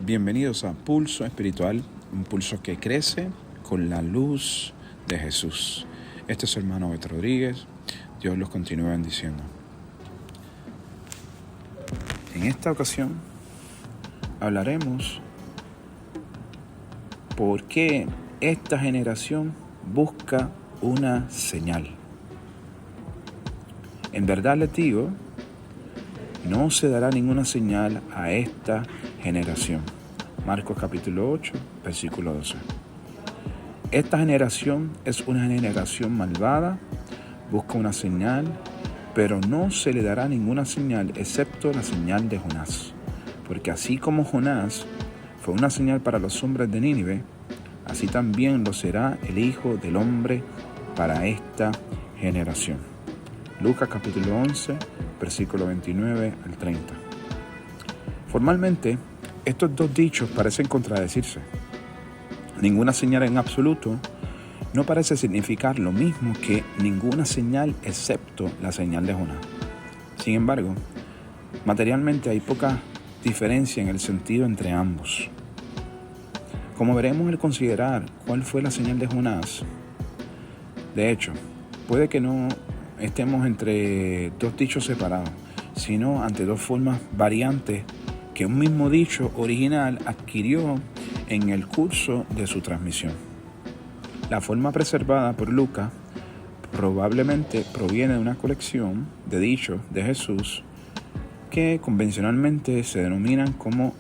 Bienvenidos a Pulso Espiritual, un pulso que crece con la luz de Jesús. Este es su hermano Beto Rodríguez. Dios los continúe bendiciendo. En esta ocasión hablaremos por qué esta generación busca una señal. En verdad les digo, no se dará ninguna señal a esta generación. Marcos capítulo 8, versículo 12. Esta generación es una generación malvada, busca una señal, pero no se le dará ninguna señal excepto la señal de Jonás. Porque así como Jonás fue una señal para los hombres de Nínive, así también lo será el Hijo del Hombre para esta generación. Lucas capítulo 11, versículo 29 al 30. Formalmente, estos dos dichos parecen contradecirse. Ninguna señal en absoluto no parece significar lo mismo que ninguna señal excepto la señal de Jonás. Sin embargo, materialmente hay poca diferencia en el sentido entre ambos. Como veremos al considerar cuál fue la señal de Jonás, de hecho, puede que no estemos entre dos dichos separados, sino ante dos formas variantes que un mismo dicho original adquirió en el curso de su transmisión. La forma preservada por Lucas probablemente proviene de una colección de dichos de Jesús que convencionalmente se denominan como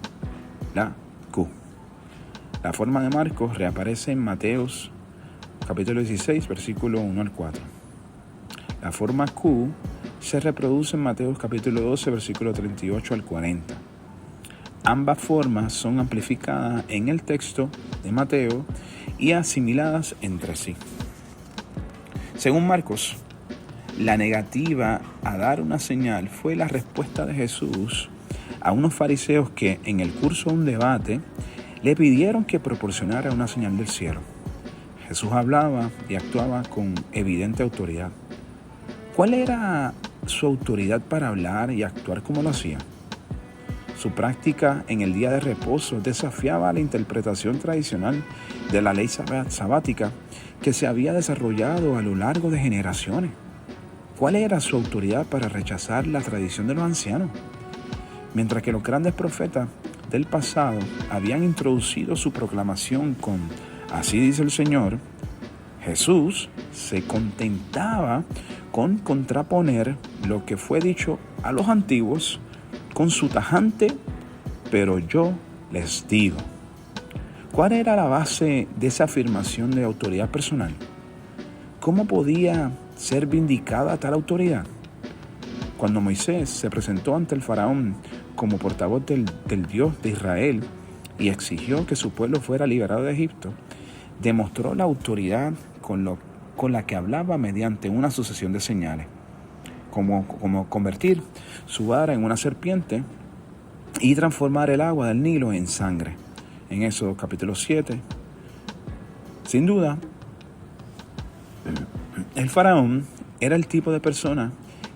la Q. La forma de Marcos reaparece en Mateos capítulo 16, versículo 1 al 4. La forma Q se reproduce en Mateos capítulo 12, versículo 38 al 40. Ambas formas son amplificadas en el texto de Mateo y asimiladas entre sí. Según Marcos, la negativa a dar una señal fue la respuesta de Jesús a unos fariseos que, en el curso de un debate, le pidieron que proporcionara una señal del cielo. Jesús hablaba y actuaba con evidente autoridad. ¿Cuál era su autoridad para hablar y actuar como lo hacía? Su práctica en el día de reposo desafiaba la interpretación tradicional de la ley sabática que se había desarrollado a lo largo de generaciones. ¿Cuál era su autoridad para rechazar la tradición de los ancianos? Mientras que los grandes profetas del pasado habían introducido su proclamación con "Así dice el Señor", Jesús se contentaba con contraponer lo que fue dicho a los antiguos con su tajante "pero yo les digo". ¿Cuál era la base de esa afirmación de autoridad personal? ¿Cómo podía ser vindicada tal autoridad? Cuando Moisés se presentó ante el faraón como portavoz del Dios de Israel y exigió que su pueblo fuera liberado de Egipto, demostró la autoridad con la que hablaba mediante una sucesión de señales, como convertir su vara en una serpiente y transformar el agua del Nilo en sangre. En Éxodo capítulo 7. Sin duda, el faraón era el tipo de persona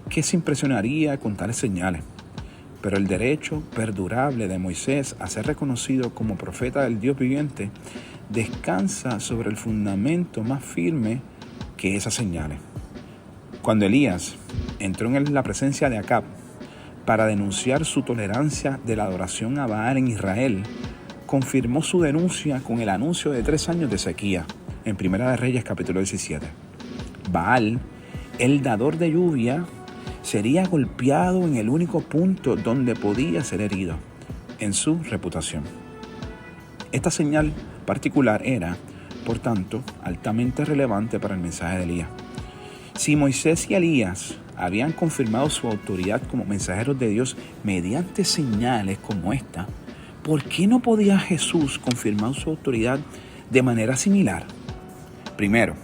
que se impresionaría con tales señales, pero el derecho perdurable de Moisés a ser reconocido como profeta del Dios viviente descansa sobre el fundamento más firme que esas señales. Cuando Elías entró en la presencia de Acab para denunciar su tolerancia de la adoración a Baal en Israel, confirmó su denuncia con el anuncio de 3 años de sequía en Primera de Reyes capítulo 17. Baal, el dador de lluvia, sería golpeado en el único punto donde podía ser herido, en su reputación. Esta señal particular era, por tanto, altamente relevante para el mensaje de Elías. Si Moisés y Elías habían confirmado su autoridad como mensajeros de Dios mediante señales como esta, ¿por qué no podía Jesús confirmar su autoridad de manera similar? Primero,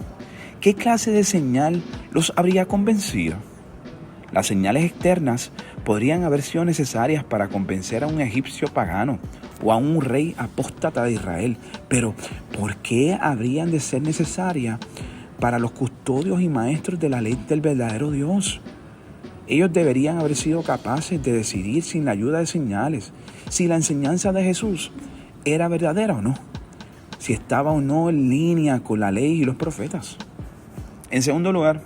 ¿qué clase de señal los habría convencido? Las señales externas podrían haber sido necesarias para convencer a un egipcio pagano o a un rey apóstata de Israel, pero ¿por qué habrían de ser necesarias para los custodios y maestros de la ley del verdadero Dios? Ellos deberían haber sido capaces de decidir sin la ayuda de señales si la enseñanza de Jesús era verdadera o no, si estaba o no en línea con la ley y los profetas. En segundo lugar,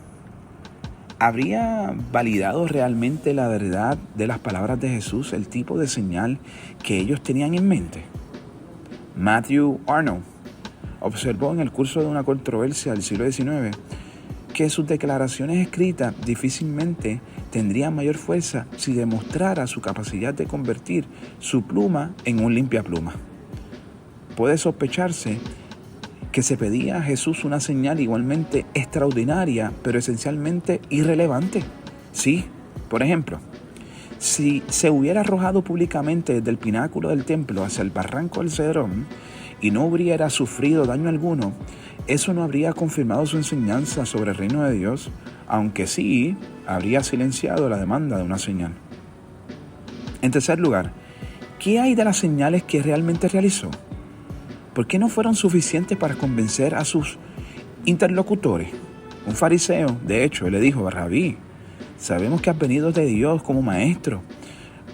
¿habría validado realmente la verdad de las palabras de Jesús, el tipo de señal que ellos tenían en mente? Matthew Arnold observó en el curso de una controversia del siglo XIX que sus declaraciones escritas difícilmente tendrían mayor fuerza si demostrara su capacidad de convertir su pluma en un limpiapluma. Puede sospecharse que se pedía a Jesús una señal igualmente extraordinaria, pero esencialmente irrelevante. Sí, por ejemplo, si se hubiera arrojado públicamente desde el pináculo del templo hacia el barranco del Cedrón y no hubiera sufrido daño alguno, eso no habría confirmado su enseñanza sobre el reino de Dios, aunque sí habría silenciado la demanda de una señal. En tercer lugar, ¿qué hay de las señales que realmente realizó? ¿Por qué no fueron suficientes para convencer a sus interlocutores? Un fariseo, de hecho, le dijo: Rabí, sabemos que has venido de Dios como maestro,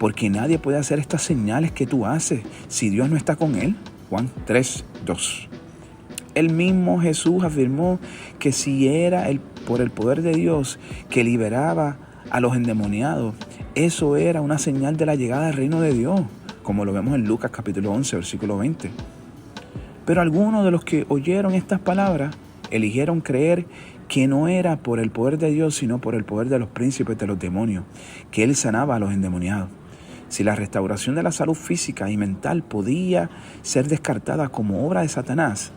porque nadie puede hacer estas señales que tú haces si Dios no está con él. Juan 3:2. El mismo Jesús afirmó que si era por el poder de Dios que liberaba a los endemoniados, eso era una señal de la llegada del reino de Dios, como lo vemos en Lucas capítulo 11, versículo 20. Pero algunos de los que oyeron estas palabras eligieron creer que no era por el poder de Dios, sino por el poder de los príncipes de los demonios, que Él sanaba a los endemoniados. Si la restauración de la salud física y mental podía ser descartada como obra de Satanás,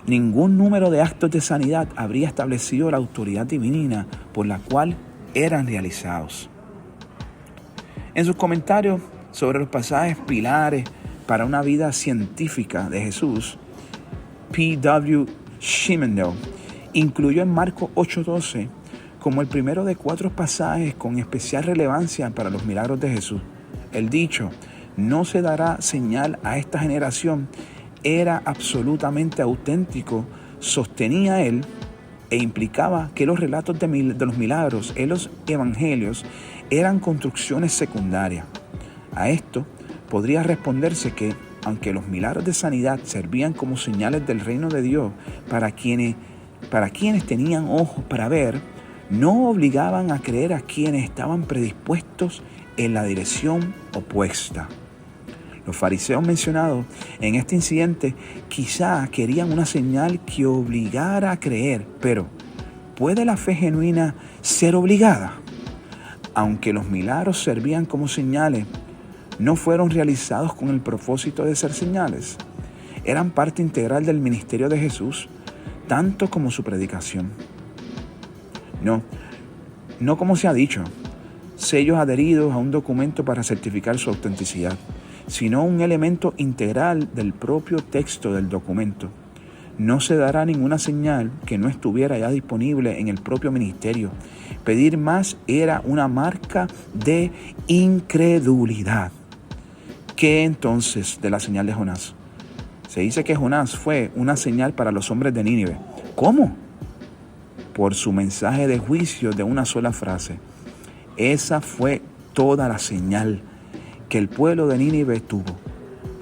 ningún número de actos de sanidad habría establecido la autoridad divina por la cual eran realizados. En sus comentarios sobre los pasajes pilares para una vida científica de Jesús, P.W. Schimendel incluyó en Marcos 8:12 como el primero de 4 pasajes con especial relevancia para los milagros de Jesús. El dicho, no se dará señal a esta generación, era absolutamente auténtico, sostenía él, e implicaba que los relatos de los milagros en los evangelios eran construcciones secundarias. A esto podría responderse que, aunque los milagros de sanidad servían como señales del reino de Dios para quienes tenían ojos para ver, no obligaban a creer a quienes estaban predispuestos en la dirección opuesta. Los fariseos mencionados en este incidente quizá querían una señal que obligara a creer, pero ¿puede la fe genuina ser obligada? Aunque los milagros servían como señales, no fueron realizados con el propósito de ser señales. Eran parte integral del ministerio de Jesús, tanto como su predicación. No como se ha dicho, sellos adheridos a un documento para certificar su autenticidad, sino un elemento integral del propio texto del documento. No se dará ninguna señal que no estuviera ya disponible en el propio ministerio. Pedir más era una marca de incredulidad. ¿Qué entonces de la señal de Jonás? Se dice que Jonás fue una señal para los hombres de Nínive. ¿Cómo? Por su mensaje de juicio de una sola frase. Esa fue toda la señal que el pueblo de Nínive tuvo.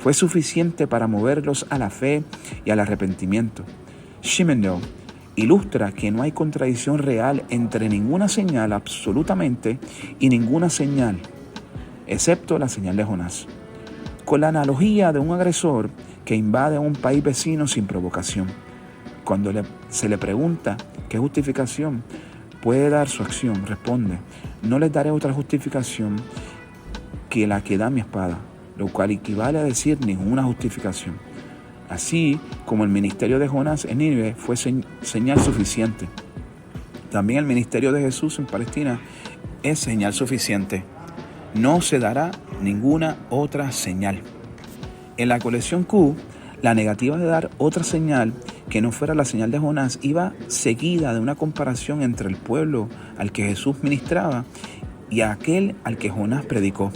Fue suficiente para moverlos a la fe y al arrepentimiento. Schimendel ilustra que no hay contradicción real entre ninguna señal absolutamente y ninguna señal, excepto la señal de Jonás. Con la analogía de un agresor que invade un país vecino sin provocación. Cuando se le pregunta qué justificación puede dar su acción, responde: no les daré otra justificación que la que da mi espada, lo cual equivale a decir ninguna justificación. Así como el ministerio de Jonás en Nínive fue señal suficiente, también el ministerio de Jesús en Palestina es señal suficiente. No se dará ninguna otra señal. En la colección Q, la negativa de dar otra señal que no fuera la señal de Jonás iba seguida de una comparación entre el pueblo al que Jesús ministraba y aquel al que Jonás predicó.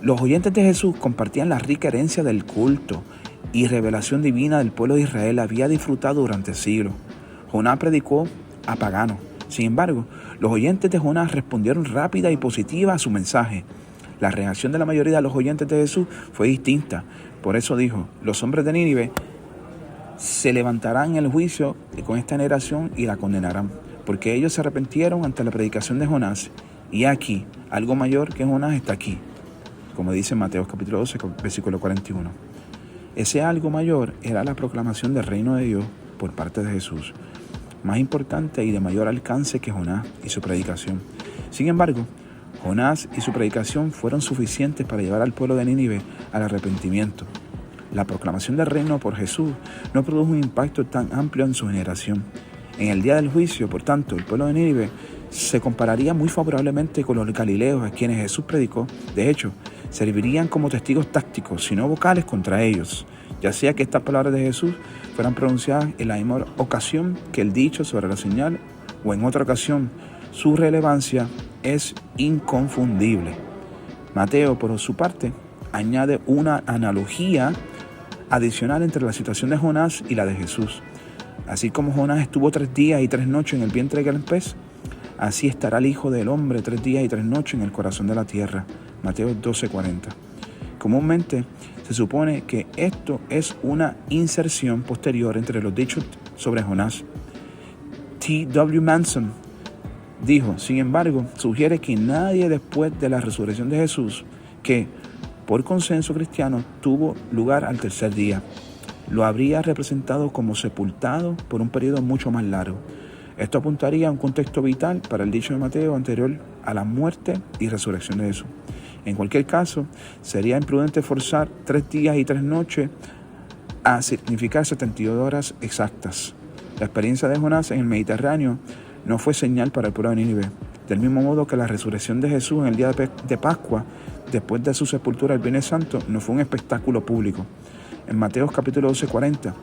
Los oyentes de Jesús compartían la rica herencia del culto y revelación divina del pueblo de Israel había disfrutado durante siglos. Jonás predicó a paganos. Sin embargo, los oyentes de Jonás respondieron rápida y positiva a su mensaje. La reacción de la mayoría de los oyentes de Jesús fue distinta. Por eso dijo, los hombres de Nínive se levantarán en el juicio con esta generación y la condenarán, porque ellos se arrepintieron ante la predicación de Jonás, y aquí, algo mayor que Jonás está aquí, como dice Mateo capítulo 12, versículo 41. Ese algo mayor era la proclamación del reino de Dios por parte de Jesús, más importante y de mayor alcance que Jonás y su predicación. Sin embargo, Jonás y su predicación fueron suficientes para llevar al pueblo de Nínive al arrepentimiento. La proclamación del reino por Jesús no produjo un impacto tan amplio en su generación. En el día del juicio, por tanto, el pueblo de Nínive se compararía muy favorablemente con los galileos a quienes Jesús predicó. De hecho, servirían como testigos tácticos, si no vocales, contra ellos, ya sea que estas palabras de Jesús fueran pronunciadas en la misma ocasión que el dicho sobre la señal o en otra ocasión. Su relevancia es inconfundible. Mateo, por su parte, añade una analogía adicional entre la situación de Jonás y la de Jesús. Así como Jonás estuvo 3 días y 3 noches en el vientre del pez, así estará el Hijo del Hombre 3 días y 3 noches en el corazón de la tierra. Mateo 12:40. Comúnmente se supone que esto es una inserción posterior entre los dichos sobre Jonás. T.W. Manson dijo, sin embargo, sugiere que nadie después de la resurrección de Jesús, que por consenso cristiano tuvo lugar al 3er día, lo habría representado como sepultado por un periodo mucho más largo. Esto apuntaría a un contexto vital para el dicho de Mateo anterior a la muerte y resurrección de Jesús. En cualquier caso, sería imprudente forzar 3 días y 3 noches a significar 72 horas exactas. La experiencia de Jonás en el Mediterráneo no fue señal para el pueblo de Nínive, del mismo modo que la resurrección de Jesús en el día de Pascua, después de su sepultura el Viernes Santo, no fue un espectáculo público. En Mateo capítulo 12:40,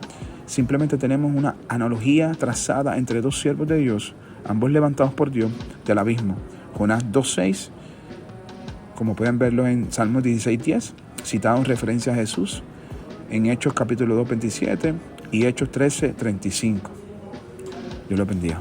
simplemente tenemos una analogía trazada entre 2 siervos de Dios, ambos levantados por Dios del abismo. Jonás 2:6, como pueden verlo en Salmos 16:10, citado en referencia a Jesús, en Hechos capítulo 2:27 y Hechos 13:35. Dios los bendiga.